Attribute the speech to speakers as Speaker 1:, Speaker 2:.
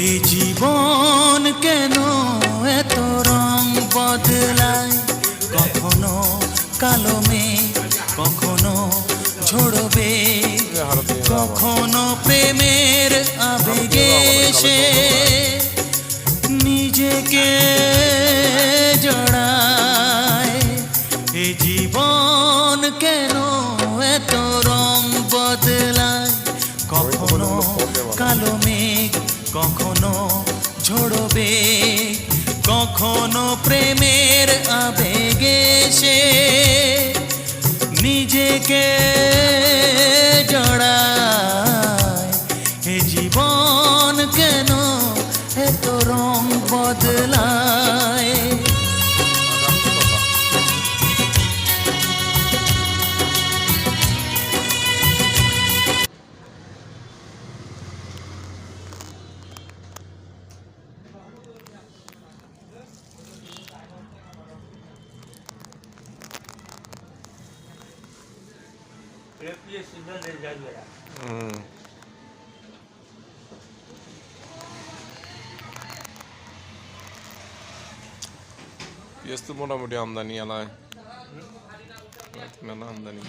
Speaker 1: এই জীবন কেন এত রং বদলায়, কখনো কালো মেঘ, কখনো ঝড়বে, কখনো প্রেমের আবেগে সে নিজেকে জড়ায়। এই জীবন কেন এত রং বদলায়, কখনো কালো মেঘ, কখনো ঝড়বে, কখনো প্রেমের আবেগে সে নিজেকে জড়ায়। এ জীবন কেন এত রং বদলায়।
Speaker 2: পেঁয়াজ তো মোটামুটি আমদানি এলাকায় মেলা আমদানি।